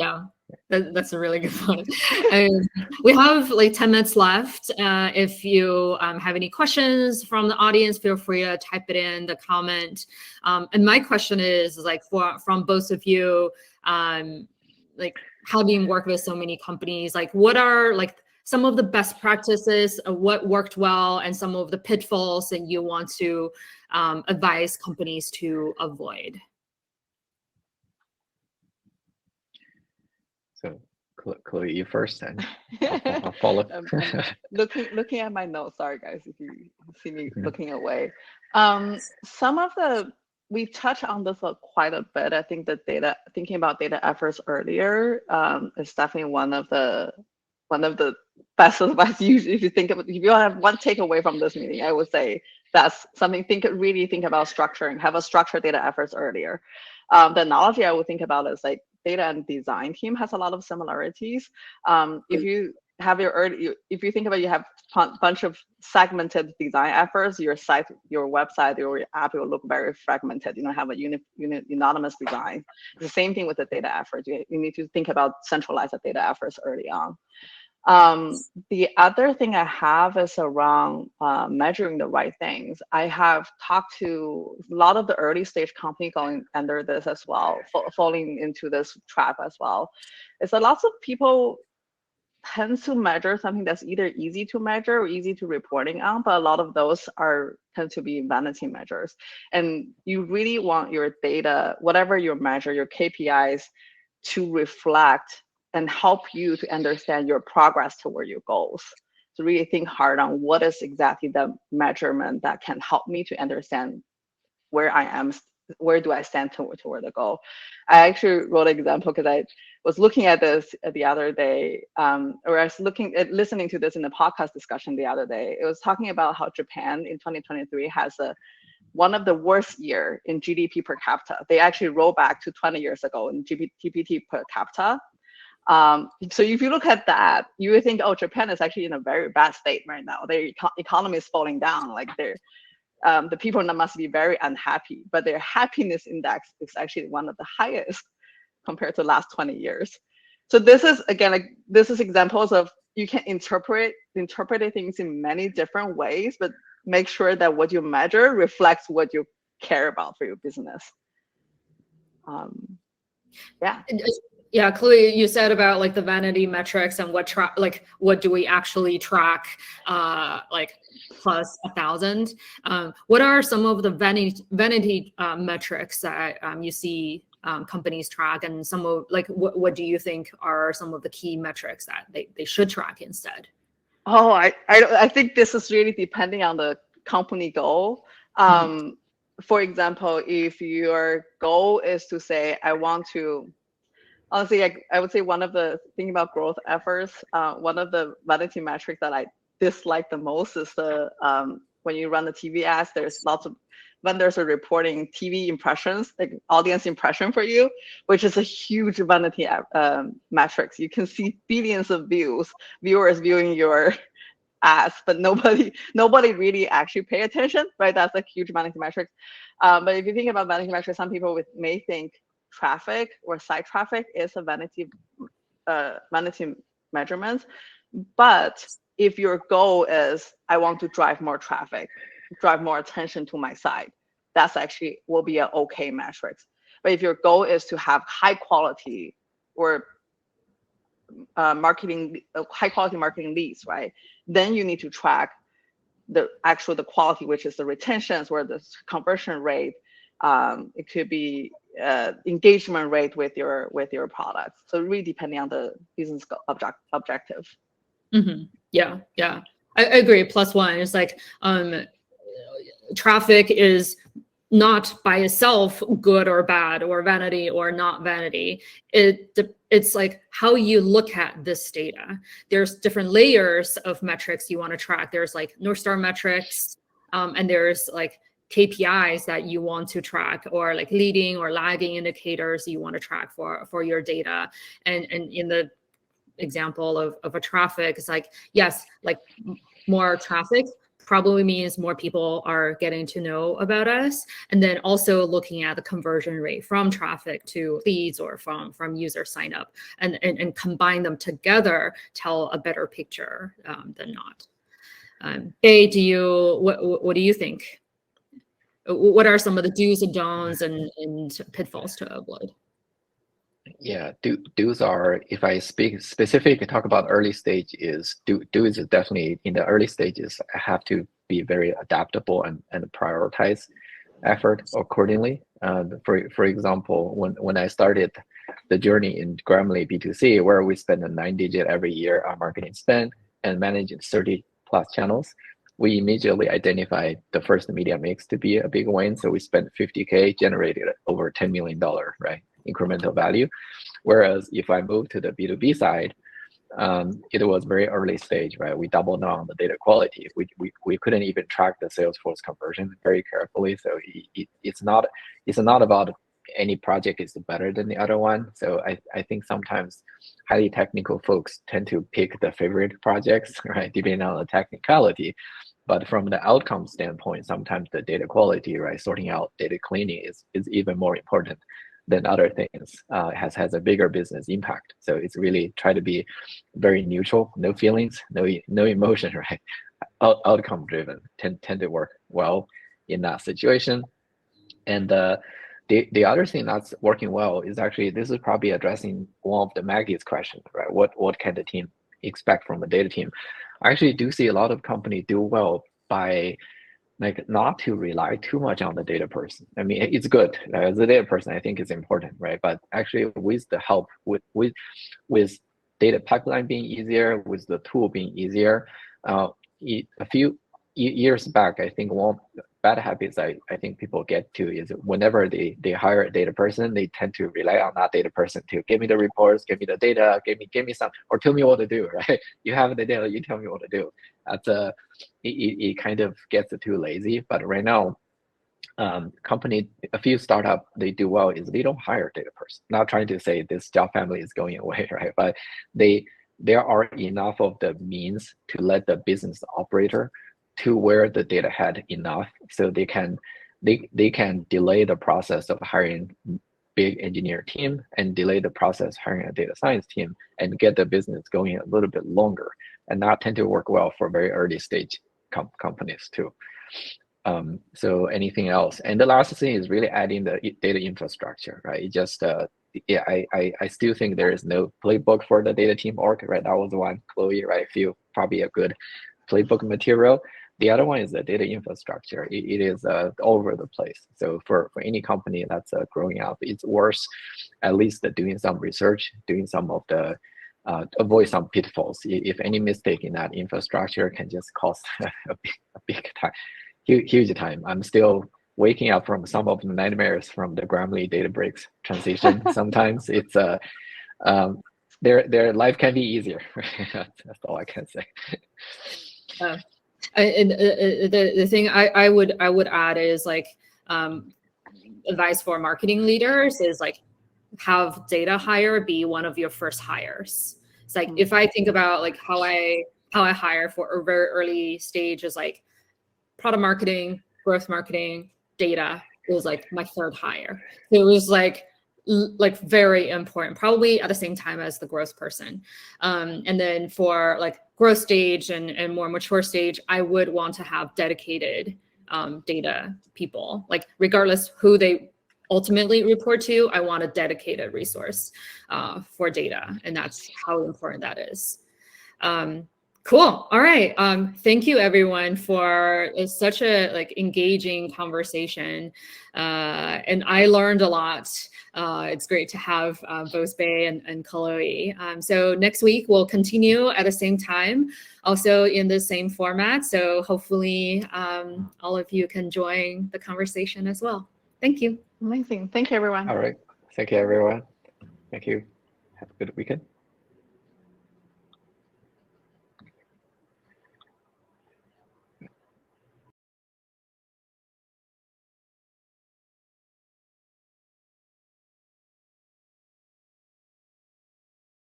Yeah, that's a really good point. We have like 10 minutes left. If you have any questions from the audience, feel free to type it in the comment. And my question is like from both of you, like having worked with so many companies, like what are like some of the best practices, what worked well, and some of the pitfalls that you want to advise companies to avoid? So, Chloe, you first, and I'll follow. Looking at my notes. Sorry, guys, if you see me looking away. Some of we touched on this quite a bit. I think thinking about data efforts earlier is definitely one of the best advice. Usually, if you have one takeaway from this meeting, I would say that's something. Really think about structuring. Have a structured data efforts earlier. The analogy I would think about is like data and design team has a lot of similarities. If you have if you think about, you have a bunch of segmented design efforts, your site, your website, your app will look very fragmented. You don't have a unanimous design. It's the same thing with the data effort. You need to think about centralized data efforts early on. The other thing I have is around measuring the right things. I have talked to a lot of the early stage company going under this as well, falling into this trap as well. It's that lots of people tend to measure something that's either easy to measure or easy to reporting on, but a lot of those tend to be vanity measures. And you really want your data, whatever you measure, your KPIs, to reflect and help you to understand your progress toward your goals. So really think hard on what is exactly the measurement that can help me to understand where I am, where do I stand toward the goal. I actually wrote an example because I was looking at this the other day, or I was listening to this in the podcast discussion the other day. It was talking about how Japan in 2023 has one of the worst year in GDP per capita. They actually roll back to 20 years ago in GPT per capita. So if you look at that, you would think, oh, Japan is actually in a very bad state right now. Their economy is falling down. Like the people must be very unhappy, but their happiness index is actually one of the highest compared to the last 20 years. So this is, again, this is examples of you can interpret things in many different ways, but make sure that what you measure reflects what you care about for your business. Yeah. Yeah, Chloe, you said about like the vanity metrics and what do we actually track, like plus 1,000. What are some of the vanity metrics that you see companies track, and some of like what do you think are some of the key metrics that they should track instead? Oh, I think this is really depending on the company goal. For example, if your goal is to say, I want to, honestly, I would say one of the thing about growth efforts, one of the vanity metrics that I dislike the most is when you run the TV ads, there's lots of vendors are reporting TV impressions, like audience impression for you, which is a huge vanity metrics. You can see billions of viewers viewing your ads, but nobody really actually pay attention, right? That's a huge vanity metric. But if you think about vanity metrics, some people may think traffic or site traffic is a vanity measurement. But if your goal is, I want to drive more traffic, drive more attention to my site, that's actually will be an okay metrics. But if your goal is to have high quality or high quality marketing leads, right? Then you need to track the quality, which is the retentions or the conversion rate. It could be engagement rate with your products. So really depending on the business objective. Mm-hmm. Yeah. I agree. Plus one is like traffic is not by itself good or bad or vanity or not vanity. It's like how you look at this data. There's different layers of metrics you want to track. There's like North Star metrics, and there's like KPIs that you want to track, or like leading or lagging indicators you want to track for your data. And in the example of a traffic, it's like, yes, like more traffic, probably means more people are getting to know about us. And then also looking at the conversion rate from traffic to leads or from user sign up, and combine them together, tell a better picture than not. Bei, what do you think? What are some of the do's and don'ts and pitfalls to avoid? Yeah, do's are, if I speak specific, talk about early stage, is do's is definitely in the early stages, I have to be very adaptable and prioritize effort accordingly. For example, when I started the journey in Grammarly B2C, where we spend a 9-digit every year on marketing spend and manage 30+ channels, we immediately identified the first media mix to be a big win. So we spent $50K, generated over $10 million, right? Incremental value. Whereas if I move to the B2B side, it was very early stage, right? We doubled down on the data quality. We couldn't even track the Salesforce conversion very carefully. So it's not about any project is better than the other one. So I think sometimes highly technical folks tend to pick the favorite projects, right? Depending on the technicality. But from the outcome standpoint, sometimes the data quality, right, sorting out data cleaning is even more important than other things. Has a bigger business impact. So it's really try to be very neutral, no feelings, no emotion, right? Outcome driven tend to work well in that situation. And the other thing that's working well is actually, this is probably addressing one of the Maggie's questions, right? What can the team expect from the data team? I actually do see a lot of companies do well by like not to rely too much on the data person. I mean, it's good as a data person, I think it's important, right? But actually with the help with data pipeline being easier, with the tool being easier, a few years back, I think one bad habits I think people get to is whenever they hire a data person, they tend to rely on that data person to give me the reports, give me the data, give me some, or tell me what to do, right? You have the data, you tell me what to do. That's it kind of gets too lazy. But right now, a few startup, they do well is they don't hire a data person. Not trying to say this job family is going away, right? But there are enough of the means to let the business operator to wear the data head enough, so they can delay the process of hiring big engineer team and delay the process hiring a data science team and get the business going a little bit longer, and that tend to work well for very early stage companies too. So anything else? And the last thing is really adding the data infrastructure, right? It just yeah, I still think there is no playbook for the data team org, right? That was one, Chloe, right? Feel probably a good playbook material. The other one is the data infrastructure. It is all over the place. So for any company that's growing up, it's worth at least doing some research, doing some of the avoid some pitfalls. If any mistake in that infrastructure can just cost a big time, huge time. I'm still waking up from some of the nightmares from the Grammarly Databricks transition. Sometimes it's their life can be easier. That's all I can say. And the thing I would add is like advice for marketing leaders is like have data hire be one of your first hires. It's like if I think about like how I hire for a very early stage is like product marketing, growth marketing, data was like my third hire. So it was like very important, probably at the same time as the growth person. And then for like growth stage and more mature stage, I would want to have dedicated data people, like regardless who they ultimately report to, I want a dedicated resource for data. And that's how important that is. Cool. All right. Thank you everyone for such a like engaging conversation. And I learned a lot. It's great to have both Bei and Chloe. So next week we'll continue at the same time, also in the same format. So hopefully all of you can join the conversation as well. Thank you. Amazing. Thank you, everyone. All right. Thank you, everyone. Thank you. Have a good weekend.